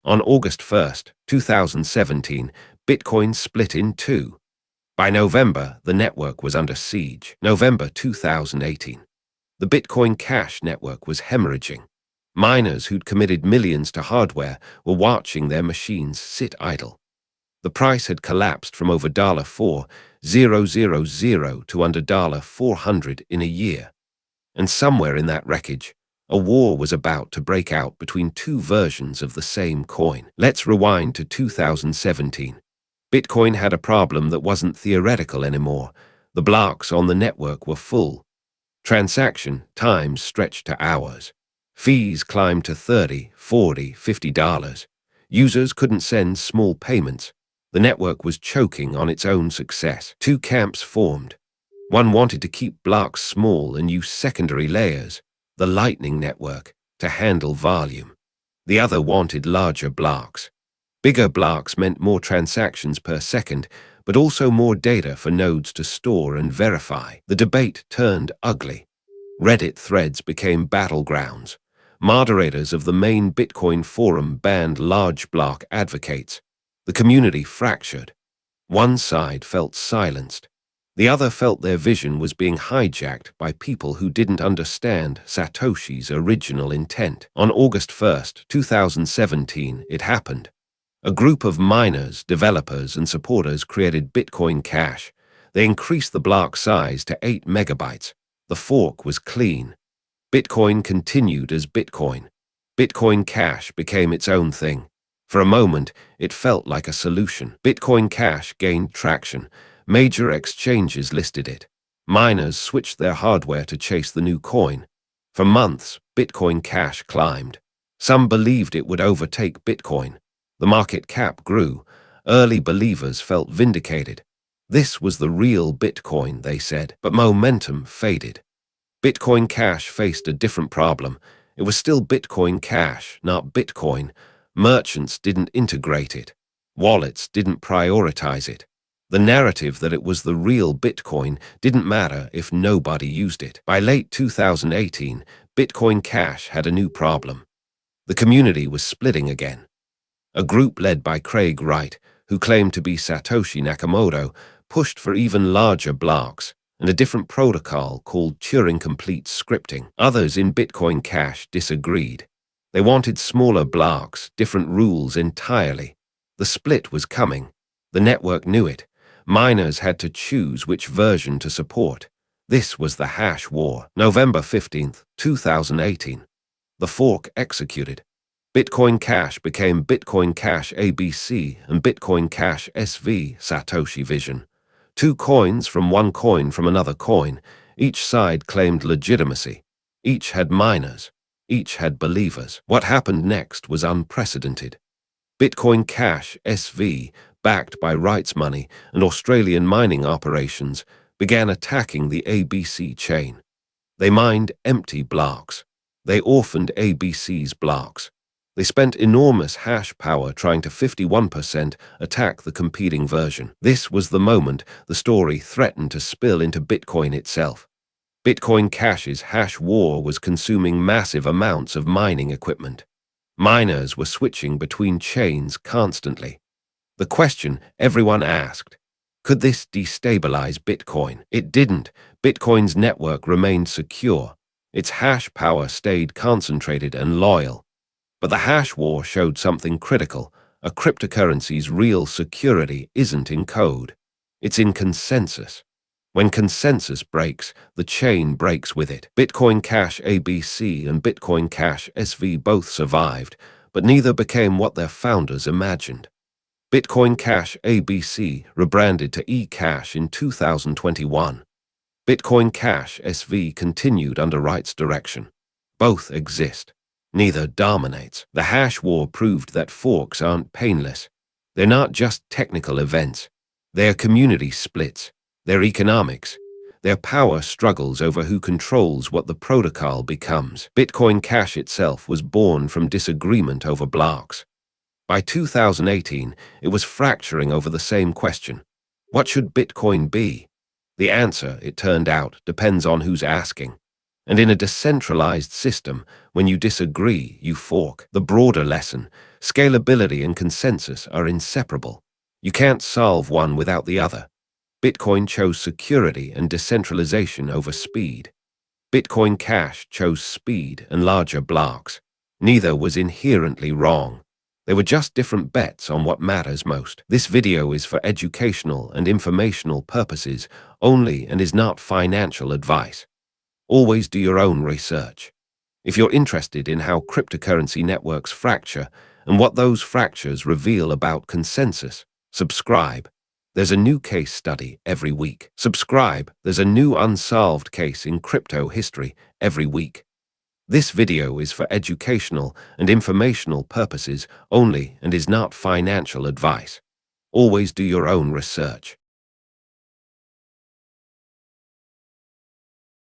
On August 1st, 2017, Bitcoin split in two. By November, the network was under siege. November 2018. The Bitcoin Cash network was hemorrhaging. Miners who'd committed millions to hardware were watching their machines sit idle. The price had collapsed from over $4,000 to under $400 in a year. And somewhere in that wreckage, a war was about to break out between two versions of the same coin. Let's rewind to 2017. Bitcoin had a problem that wasn't theoretical anymore. The blocks on the network were full. Transaction times stretched to hours. Fees climbed to $30, $40, $50. Users couldn't send small payments. The network was choking on its own success. Two camps formed. One wanted to keep blocks small and use secondary layers, the Lightning Network, to handle volume. The other wanted larger blocks. Bigger blocks meant more transactions per second, but also more data for nodes to store and verify. The debate turned ugly. Reddit threads became battlegrounds. Moderators of the main Bitcoin forum banned large block advocates. The community fractured. One side felt silenced. The other felt their vision was being hijacked by people who didn't understand Satoshi's original intent. On August 1st, 2017, it happened. A group of miners, developers, and supporters created Bitcoin Cash. They increased the block size to 8 megabytes. The fork was clean. Bitcoin continued as Bitcoin. Bitcoin Cash became its own thing. For a moment, it felt like a solution. Bitcoin Cash gained traction. Major exchanges listed it. Miners switched their hardware to chase the new coin. For months, Bitcoin Cash climbed. Some believed it would overtake Bitcoin. The market cap grew. Early believers felt vindicated. This was the real Bitcoin, they said, but momentum faded. Bitcoin Cash faced a different problem. It was still Bitcoin Cash, not Bitcoin. Merchants didn't integrate it. Wallets didn't prioritize it. The narrative that it was the real Bitcoin didn't matter if nobody used it. By late 2018, Bitcoin Cash had a new problem. The community was splitting again. A group led by Wright, who claimed to be Satoshi Nakamoto, pushed for even larger blocks and a different protocol called Turing-complete scripting. Others in Bitcoin Cash disagreed. They wanted smaller blocks, different rules entirely. The split was coming. The network knew it. Miners had to choose which version to support. This was the hash war. November 15th, 2018. The fork executed. Bitcoin Cash became Bitcoin Cash ABC and Bitcoin Cash SV, Satoshi Vision. Two coins from one coin from another coin. Each side claimed legitimacy. Each had miners. Each had believers. What happened next was unprecedented. Bitcoin Cash SV, backed by Wright's money and Australian mining operations, began attacking the ABC chain. They mined empty blocks. They orphaned ABC's blocks. They spent enormous hash power trying to 51% attack the competing version. This was the moment the story threatened to spill into Bitcoin itself. Bitcoin Cash's hash war was consuming massive amounts of mining equipment. Miners were switching between chains constantly. The question everyone asked, could this destabilize Bitcoin? It didn't. Bitcoin's network remained secure. Its hash power stayed concentrated and loyal. But the hash war showed something critical. A cryptocurrency's real security isn't in code. It's in consensus. When consensus breaks, the chain breaks with it. Bitcoin Cash ABC and Bitcoin Cash SV both survived, but neither became what their founders imagined. Bitcoin Cash ABC rebranded to eCash in 2021. Bitcoin Cash SV continued under Wright's direction. Both exist. Neither dominates. The hash war proved that forks aren't painless. They're not just technical events. They're community splits. They're economics. Their power struggles over who controls what the protocol becomes. Bitcoin Cash itself was born from disagreement over blocks. By 2018, it was fracturing over the same question. What should Bitcoin be? The answer, it turned out, depends on who's asking. And in a decentralized system, when you disagree, you fork. The broader lesson: scalability and consensus are inseparable. You can't solve one without the other. Bitcoin chose security and decentralization over speed. Bitcoin Cash chose speed and larger blocks. Neither was inherently wrong. They were just different bets on what matters most. This video is for educational and informational purposes only and is not financial advice. Always do your own research. If you're interested in how cryptocurrency networks fracture and what those fractures reveal about consensus, subscribe. There's a new case study every week. Subscribe. There's a new unsolved case in crypto history every week. This video is for educational and informational purposes only and is not financial advice. Always do your own research.